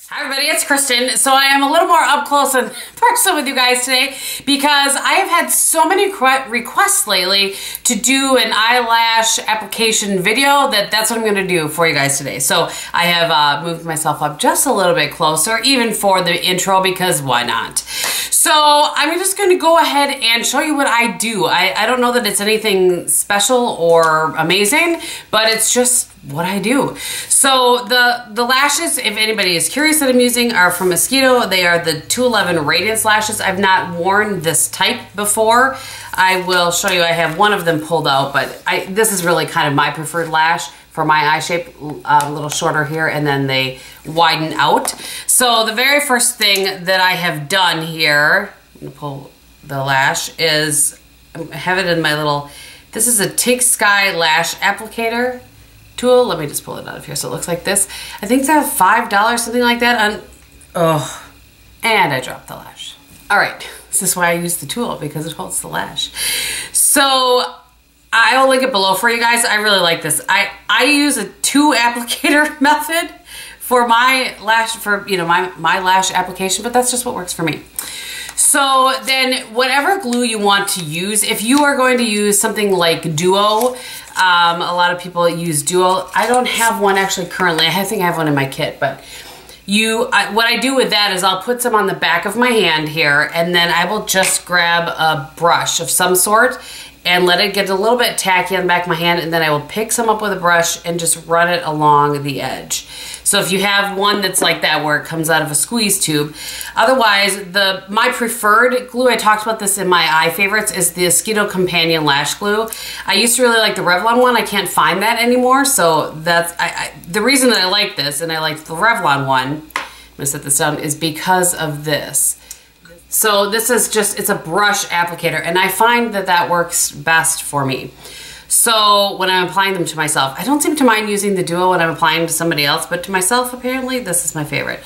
Hi everybody, it's Kristin. So I am a little more up close and personal with you guys today because I have had so many requests lately to do an eyelash application video that's what I'm going to do for you guys today. So I have moved myself up just a little bit closer, even for the intro, because why not? So I'm just going to go ahead and show you what I do. I don't know that it's anything special or amazing, but it's just what I do. So the lashes, if anybody is curious, that I'm using are from Mosquito. They are the 211 Radiance lashes. I've not worn this type before. I will show you. I have one of them pulled out, but this is really kind of my preferred lash for my eye shape, a little shorter here, and then they widen out. So the very first thing that I have done here, I'm gonna pull the lash, is I have it in my little, this is a Take Sky lash applicator tool. Let me just pull it out of here so it looks like this. I think they're $5, something like that. And I dropped the lash. All right, this is why I use the tool, because it holds the lash. So I will link it below for you guys. I really like this. I use a 2 applicator method for my lash, for my lash application, but that's just what works for me. So then whatever glue you want to use, if you are going to use something like Duo, a lot of people use Duo. I don't have one actually currently. I think I have one in my kit, but what I do with that is I'll put some on the back of my hand here, and then I will just grab a brush of some sort and let it get a little bit tacky on the back of my hand, and then I will pick some up with a brush and just run it along the edge. So if you have one that's like that where it comes out of a squeeze tube. Otherwise, my preferred glue, I talked about this in my eye favorites, is the Mosquito Companion Lash Glue. I used to really like the Revlon one. I can't find that anymore, so that's the reason that I like this, and I like the Revlon one, I'm gonna set this down, is because of this. So this is just, it's a brush applicator, and I find that that works best for me. So when I'm applying them to myself, I don't seem to mind using the Duo when I'm applying them to somebody else, but to myself, apparently, this is my favorite.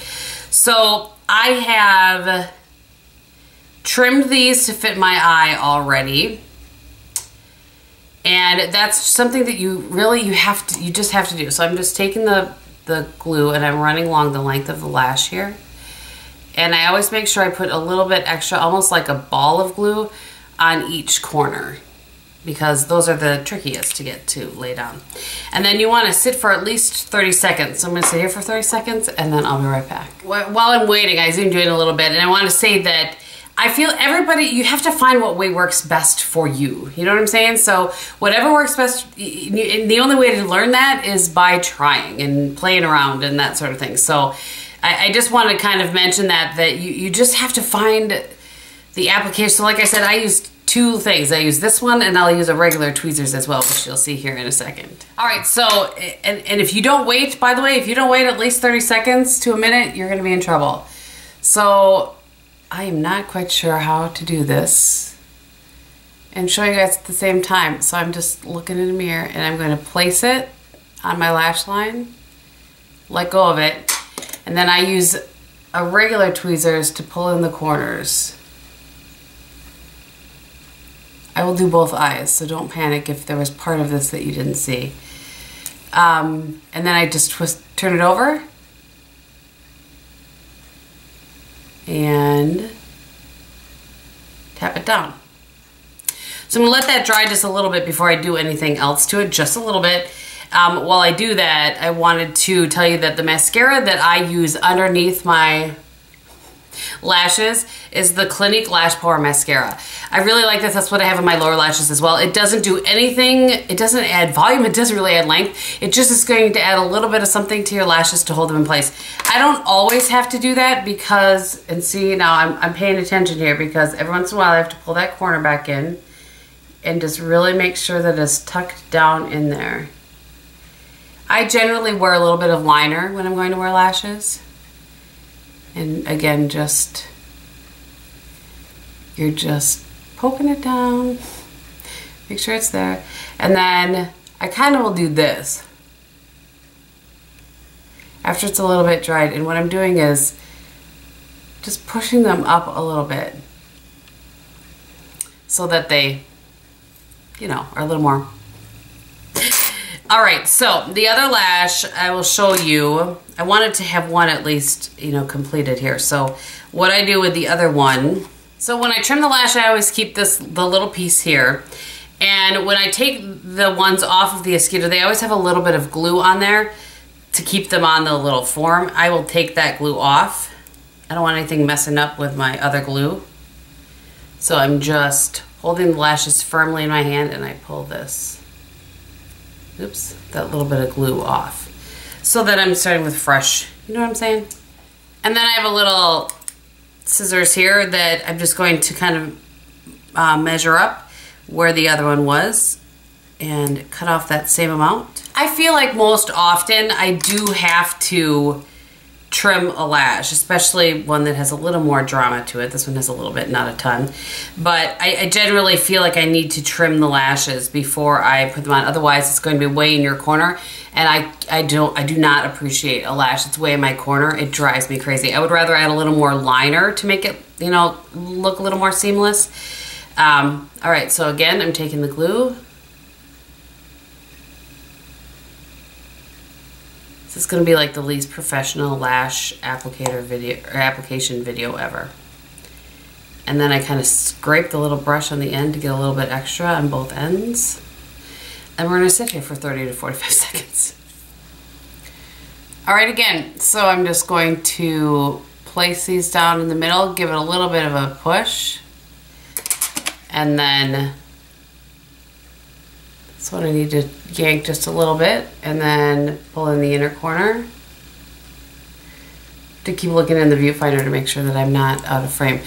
So I have trimmed these to fit my eye already. And that's something that you just have to do. So I'm just taking the glue and I'm running along the length of the lash here. And I always make sure I put a little bit extra, almost like a ball of glue on each corner, because those are the trickiest to get to lay down. And then you want to sit for at least 30 seconds. So I'm going to sit here for 30 seconds and then I'll be right back. While I'm waiting, I zoomed in a little bit, and I want to say that I feel you have to find what way works best for you. You know what I'm saying? So whatever works best, and the only way to learn that is by trying and playing around and that sort of thing. So I just want to kind of mention that you just have to find the application. So like I said, I used 2 things. I use this one, and I'll use a regular tweezers as well, which you'll see here in a second. All right, so, and if you don't wait, by the way, if you don't wait at least 30 seconds to a minute, you're gonna be in trouble. So I am not quite sure how to do this and show you guys at the same time. So I'm just looking in the mirror, and I'm gonna place it on my lash line, let go of it, and then I use a regular tweezers to pull in the corners. I will do both eyes, so don't panic if there was part of this that you didn't see. And then I just turn it over, and tap it down. So I'm gonna let that dry just a little bit before I do anything else to it, just a little bit. While I do that, I wanted to tell you that the mascara that I use underneath my lashes is the Clinique Lash Power Mascara. I really like this. That's what I have in my lower lashes as well. It doesn't do anything. It doesn't add volume. It doesn't really add length. It just is going to add a little bit of something to your lashes to hold them in place. I don't always have to do that because, and see now I'm paying attention here, because every once in a while I have to pull that corner back in and just really make sure that it's tucked down in there. I generally wear a little bit of liner when I'm going to wear lashes. And again, you're just poking it down, make sure it's there. And then I kind of will do this after it's a little bit dried. And what I'm doing is just pushing them up a little bit so that they, are a little more. All right, so the other lash I will show you. I wanted to have one at least, you know, completed here. So what I do with the other one, so when I trim the lash, I always keep the little piece here. And when I take the ones off of the Escudo, they always have a little bit of glue on there to keep them on the little form. I will take that glue off. I don't want anything messing up with my other glue. So I'm just holding the lashes firmly in my hand and I pull this, oops, that little bit of glue off. So that I'm starting with fresh, you know what I'm saying? And then I have a little scissors here that I'm just going to kind of measure up where the other one was and cut off that same amount. I feel like most often I do have to trim a lash, especially one that has a little more drama to it. This one has a little bit, not a ton. But I generally feel like I need to trim the lashes before I put them on. Otherwise, it's going to be way in your corner. And I do not appreciate a lash that's way in my corner. It drives me crazy. I would rather add a little more liner to make it, you know, look a little more seamless. All right, so again, I'm taking the glue. This is going to be like the least professional lash applicator video or application video ever. And then I kind of scrape the little brush on the end to get a little bit extra on both ends. And we're going to sit here for 30 to 45 seconds. All right, again, so I'm just going to place these down in the middle, give it a little bit of a push. And then this one I need to yank just a little bit and then pull in the inner corner. To keep looking in the viewfinder to make sure that I'm not out of frame.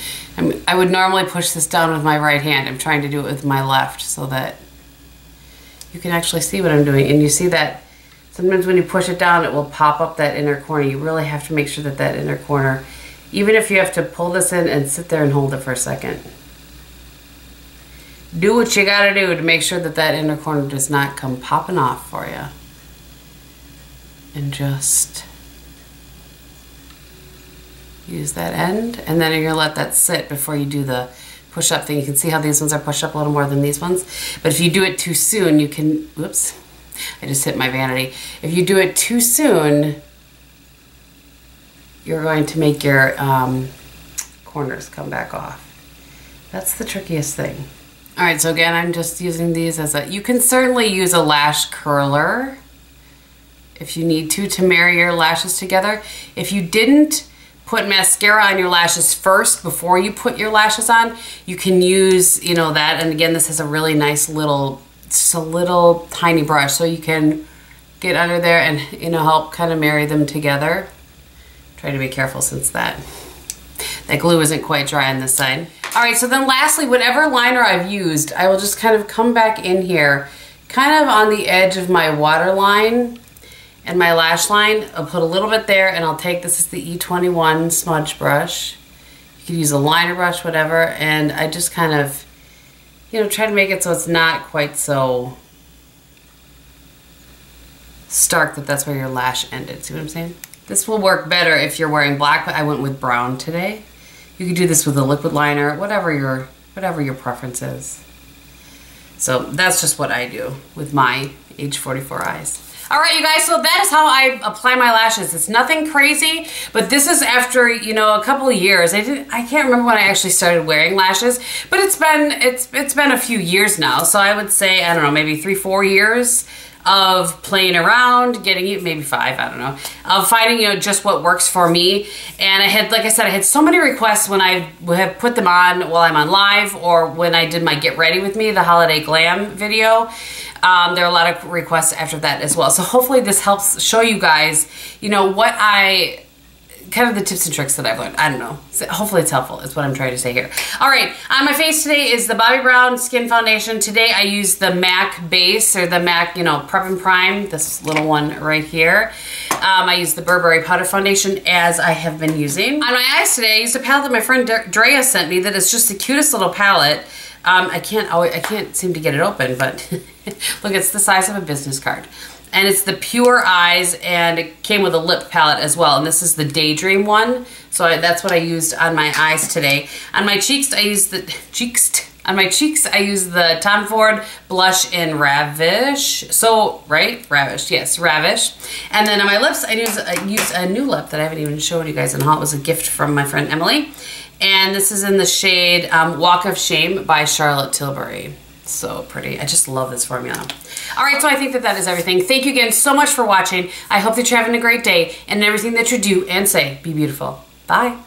I would normally push this down with my right hand. I'm trying to do it with my left so that you can actually see what I'm doing. And you see that sometimes when you push it down, it will pop up that inner corner. You really have to make sure that that inner corner, even if you have to pull this in and sit there and hold it for a second. Do what you gotta do to make sure that that inner corner does not come popping off for you. And just use that end, and then you're gonna let that sit before you do the push-up thing. You can see how these ones are pushed up a little more than these ones. But if you do it too soon, you can, whoops, I just hit my vanity. If you do it too soon, you're going to make your corners come back off. That's the trickiest thing. All right, so again, I'm just using these as a, you can certainly use a lash curler if you need to marry your lashes together. If you didn't put mascara on your lashes first before you put your lashes on, you can use, you know, that. And again, this has a really nice little, just a little tiny brush, so you can get under there and, you know, help kind of marry them together. Try to be careful since that glue isn't quite dry on this side. All right, so then lastly, whatever liner I've used, I will just kind of come back in here, kind of on the edge of my waterline and my lash line. I'll put a little bit there, and I'll take, this is the E21 smudge brush. You can use a liner brush, whatever, and I just kind of, you know, try to make it so it's not quite so stark that that's where your lash ended. See what I'm saying? This will work better if you're wearing black, but I went with brown today. You could do this with a liquid liner, whatever your preference is. So that's just what I do with my age 44 eyes. All right, you guys, so that is how I apply my lashes. It's nothing crazy, but this is after, you know, a couple of years. I can't remember when I actually started wearing lashes, but it's been a few years now. So I would say, I don't know, maybe 3-4 years of playing around, getting it, maybe 5, I don't know, of finding, you know, just what works for me. And I had, like I said, I had so many requests when I have put them on while I'm on live, or when I did my Get Ready With Me, the Holiday Glam video. There are a lot of requests after that as well. So hopefully this helps show you guys, you know, what kind of the tips and tricks that I've learned. I don't know. So hopefully it's helpful is what I'm trying to say here. All right, on my face today is the Bobbi Brown Skin Foundation. Today I used the MAC base, or the MAC, you know, Prep and Prime, this little one right here. I used the Burberry Powder Foundation, as I have been using. On my eyes today, I used a palette that my friend Drea sent me that is just the cutest little palette. I can't seem to get it open, but look, it's the size of a business card. And it's the Pure Eyes, and it came with a lip palette as well. And this is the Daydream one. So that's what I used on my eyes today. On my cheeks, I used the On my cheeks, I use the Tom Ford blush in Ravish. Ravish, yes, Ravish. And then on my lips, I use a new lip that I haven't even showed you guys in haul. It was a gift from my friend Emily. And this is in the shade Walk of Shame by Charlotte Tilbury. So pretty. I just love this formula. All right, so I think that is everything. Thank you again so much for watching. I hope that you're having a great day, and in everything that you do and say, be beautiful. Bye.